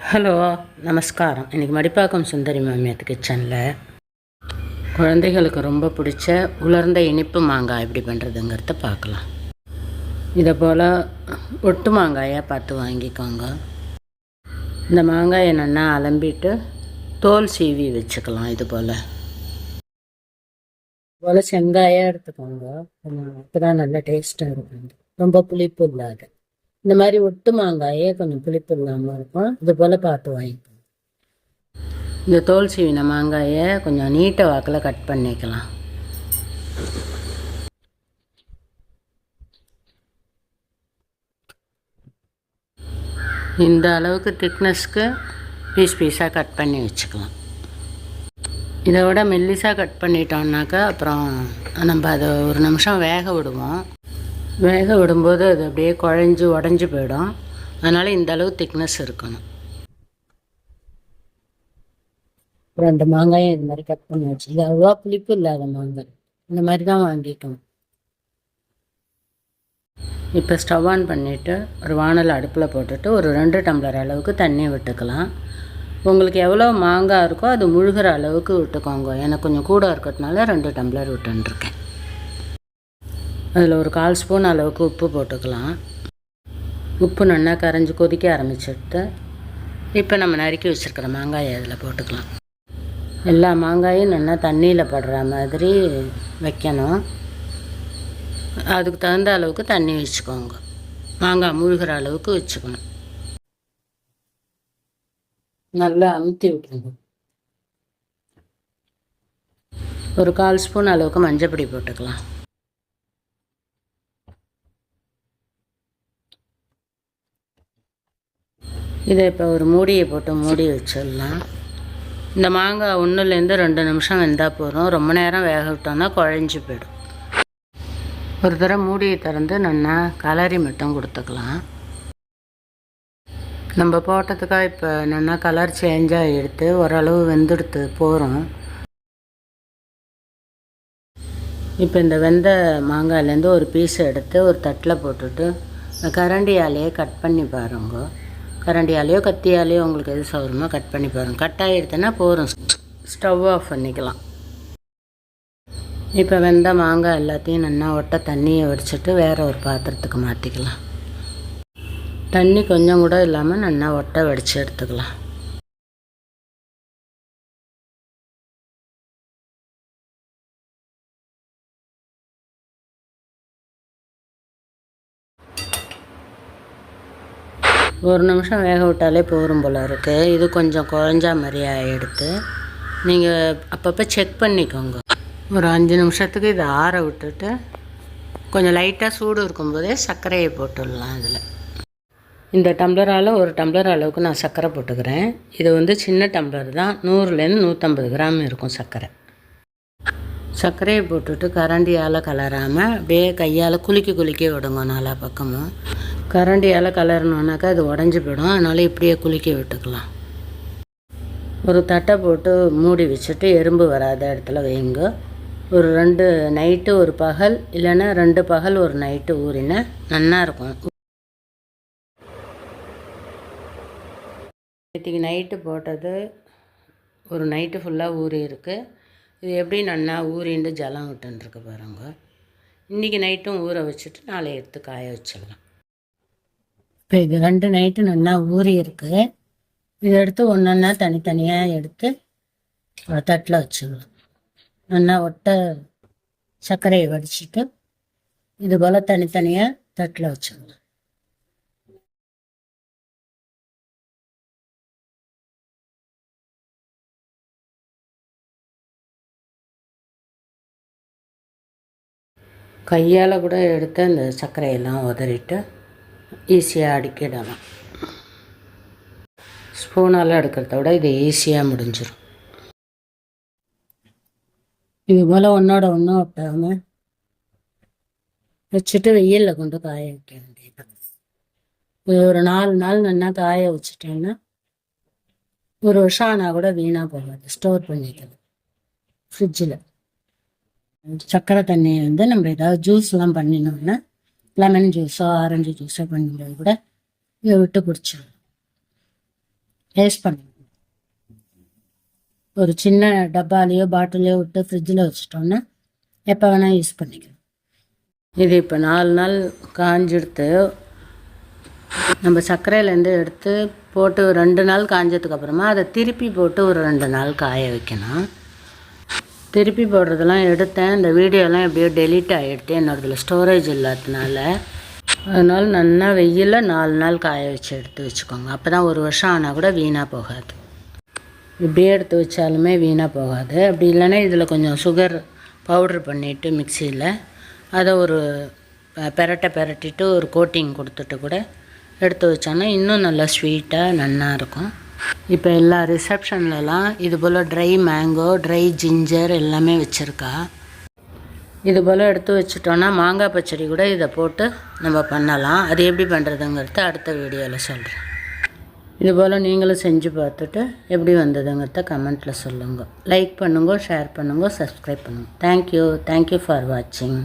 Hello, நமஸ்காரம். இன்றைக்கி மடிப்பாக்கம் சுந்தரி மாமியார் கிச்சனில் குழந்தைகளுக்கு ரொம்ப பிடிச்ச உலர்ந்த இனிப்பு மாங்காய் எப்படி பண்ணுறதுங்கிறத பார்க்கலாம். இதை போல் ஒட்டு மாங்காயாக பார்த்து வாங்கிக்கோங்க. இந்த மாங்காயை நல்லா அலம்பிட்டு தோல் சீவி வச்சுக்கலாம். இது போல் செங்காயாக எடுத்துக்கோங்க. அப்போ தான் நல்லா டேஸ்ட்டாக இருக்கும். ரொம்ப புளிப்பு இல்லாத இந்த மாதிரி ஒட்டு மாங்காயே கொஞ்சம் புளிப்பு இல்லாமல் இருக்கும். இது போல் பார்த்து வாங்கிக்கணும். இந்த தோல் சீவின மாங்காயை கொஞ்சம் நீட்ட வாக்கில் கட் பண்ணிக்கலாம். இந்த அளவுக்கு திக்னஸ்க்கு பீஸாக கட் பண்ணி வச்சுக்கலாம். இதை விட மெல்லிஸாக கட் பண்ணிட்டோம்னாக்கா அப்புறம் நம்ம அதை ஒரு நிமிஷம் வேக விடுவோம். வேக விடும்போது அது அப்படியே குழஞ்சி உடஞ்சி போயிடும். அதனால் இந்த அளவு திக்னஸ் இருக்கணும். ரெண்டு மாங்காயும் இது மாதிரி கட் பண்ணி வச்சு, இது அவ்வளோவா புளிப்பு இல்லாத மாங்காய், இந்த மாதிரி தான் வாங்கிக்கணும். இப்போ ஸ்டவ் ஆன் பண்ணிவிட்டு ஒரு வானல் அடுப்பில் போட்டுட்டு ஒரு 2 டம்ளர் அளவுக்கு தண்ணி விட்டுக்கலாம். உங்களுக்கு எவ்வளோ மாங்காய் இருக்கோ அது முழுகிற அளவுக்கு விட்டுக்கோங்க. எனக்கு கொஞ்சம் கூட இருக்கிறதுனால 2 டம்ளர் விட்டுருக்கேன். அதில் ஒரு 1/4 ஸ்பூன் அளவுக்கு உப்பு போட்டுக்கலாம். உப்பு நல்லா கரைஞ்சி கொதிக்க ஆரம்பிச்சுட்டு இப்போ நம்ம நறுக்கி வச்சுருக்கிற மாங்காயை அதில் போட்டுக்கலாம். எல்லா மாங்காயும் நல்லா தண்ணியில் படுற மாதிரி வைக்கணும். அதுக்கு தகுந்த அளவுக்கு தண்ணி வச்சுக்கோங்க. மாங்காய் முழுகிற அளவுக்கு வச்சுக்கணும். நல்லா அமுத்தி விட்டுருங்க. ஒரு 1/4 ஸ்பூன் அளவுக்கு மஞ்சப்பொடி போட்டுக்கலாம். இதை இப்போ ஒரு மூடியை போட்டு மூடி வச்சிடலாம். இந்த மாங்காய் 1லேருந்து 2 நிமிஷம் வெந்தால் போதும். ரொம்ப நேரம் வேக விட்டோம்னா குழஞ்சி போயிடும். ஒரு தடவை மூடியை திறந்து நல்லா கலரி மட்டும் கொடுத்துக்கலாம். நம்ம போட்டதுக்காக இப்போ நல்லா கலர் சேஞ்சாக எடுத்து ஓரளவு வெந்துடுத்து போகிறோம். இப்போ இந்த வெந்த மாங்காயிலேருந்து ஒரு பீஸ் எடுத்து ஒரு தட்டில் போட்டுட்டு கரண்டியாலேயே கட் பண்ணி பாருங்க. கரண்டியாலேயோ கத்தியாலேயோ உங்களுக்கு எது சௌகரியமோ கட் பண்ணி பாருங்கள். கட் ஆகிடுதுன்னா போதும், ஸ்டவ் ஆஃப் பண்ணிக்கலாம். இப்போ வெந்த மாங்காய் எல்லாத்தையும் நல்லா ஒட்ட தண்ணியை வடிச்சிட்டு வேறு ஒரு பாத்திரத்துக்கு மாற்றிக்கலாம். தண்ணி கொஞ்சம் கூட இல்லாமல் நல்லா ஒட்ட வடித்து எடுத்துக்கலாம். ஒரு நிமிஷம் வேக விட்டாலே போரும் போல் இருக்குது. இது கொஞ்சம் குழஞ்சா மாதிரி எடுத்து நீங்கள் அப்பப்போ செக் பண்ணிக்கோங்க. ஒரு 5 நிமிஷத்துக்கு இதை ஆற விட்டுட்டு கொஞ்சம் லைட்டாக சூடு இருக்கும்போதே சர்க்கரையை போட்டுடலாம். அதில் இந்த டம்ளரால் ஒரு டம்ளர் அளவுக்கு நான் சர்க்கரை போட்டுக்கிறேன். இது சின்ன டம்ளர் தான், 100லேருந்து 150 கிராம் இருக்கும் சர்க்கரை. சர்க்கரையை போட்டுட்டு கரண்டியால் கலராமல் அப்படியே கையால் குலுக்கி விடுங்க. நாலா பக்கமும் கரண்டியால் கலரணுன்னாக்கா அது உடஞ்சி போயிடும். அதனால் இப்படியே குலுக்கி விட்டுக்கலாம். ஒரு தட்டை போட்டு மூடி வச்சுட்டு எறும்பு வராத இடத்துல வைங்க. ஒரு 2 நைட்டு ஒரு பகல், இல்லைன்னா 2 பகல் ஒரு நைட்டு ஊறினா நல்லாயிருக்கும். நேற்றுக்கு நைட்டு போட்டது ஒரு நைட்டு ஃபுல்லாக ஊறி இருக்குது. இது எப்படி நல்லா ஊறிண்டு ஜலம் விட்டுருக்கு பாருங்க. இன்றைக்கி நைட்டும் ஊற வச்சுட்டு நாளை எடுத்து காய வச்சிடலாம். இப்போ இது 2 நைட்டு நல்லா ஊறி இருக்குது. இதை எடுத்து ஒன்றா தனித்தனியாக எடுத்து தட்டில் வச்சுக்கலாம். நல்லா ஒட்ட சர்க்கரையை வடிச்சிட்டு இது போல் தனித்தனியாக தட்டில் வச்சுக்கலாம். கையால் கூட எடுத்து அந்த சர்க்கரையெல்லாம் உதறிட்டு ஈஸியாக அடுக்கிடலாம். ஸ்பூனால் எடுக்கிறத விட இது ஈஸியாக முடிஞ்சிடும். இது போல் ஒன்றோட ஒன்று ஒட்டாமல் வச்சுட்டு வெயிலில் கொண்டு காய வைக்க வேண்டியது. இது ஒரு 4 நாள் நல்லா காய வச்சுட்டேன்னா 1 வருஷம் ஆனால் கூட வீணாக போகாது. ஸ்டோர் பண்ணிக்கலாம் ஃப்ரிட்ஜில். சர்க்கரை தண்ணியை நம்ம ஏதாவது ஜூஸ்லாம் பண்ணினோம்னா லெமன் ஜூஸோ ஆரஞ்சு ஜூஸோ பண்ணும்போது கூட இதை விட்டு குடிச்சிடும். வேஸ்ட் பண்ணி ஒரு சின்ன டப்பாலேயோ பாட்டிலையோ விட்டு ஃப்ரிட்ஜில் வச்சிட்டோன்னா எப்போ வேணால் யூஸ் பண்ணிக்கலாம். இது இப்போ 4 நாள் காஞ்செடுத்து நம்ம சர்க்கரையிலேருந்து எடுத்து போட்டு 2 நாள் காஞ்சதுக்கப்புறமா அதை திருப்பி போட்டு ஒரு 2 நாள் காய வைக்கணும். திருப்பி போடுறதெல்லாம் எடுத்தேன், இந்த வீடியோலாம் எப்படியோ டெலீட் ஆகிடுது என்னோடதில் ஸ்டோரேஜ் இல்லாததுனால. அதனால் நல்லா வெயிலில் 4 நாள் காய வச்சு எடுத்து வச்சுக்கோங்க. அப்போ தான் 1 வருஷம் ஆனால் கூட வீணாக போகாது. இப்படியே எடுத்து வச்சாலுமே வீணாக போகாது. அப்படி இல்லைன்னா இதில் கொஞ்சம் சுகர் பவுட்ரு பண்ணிவிட்டு மிக்சியில் அதை ஒரு பெரட்டிட்டு ஒரு கோட்டிங் கொடுத்துட்டு கூட எடுத்து வச்சோன்னா இன்னும் நல்லா ஸ்வீட்டாக நல்லா இருக்கும். இப்போ எல்லா ரிசப்ஷன்லலாம் இது போல் ட்ரை மேங்கோ, ட்ரை ஜிஞ்சர் எல்லாமே வச்சுருக்கா. இது போல் எடுத்து வச்சுட்டோன்னா மாங்காய் பச்சடி கூட இதை போட்டு நம்ம பண்ணலாம். அது எப்படி பண்ணுறதுங்கிறத அடுத்த வீடியோவில் சொல்கிறேன். இது போல் நீங்களும் செஞ்சு பார்த்துட்டு எப்படி வந்ததுங்கிறத கமெண்ட்டில் சொல்லுங்கள். லைக் பண்ணுங்க, ஷேர் பண்ணுங்க, சப்ஸ்கிரைப் பண்ணுங்கள். தேங்க்யூ ஃபார் வாட்சிங்.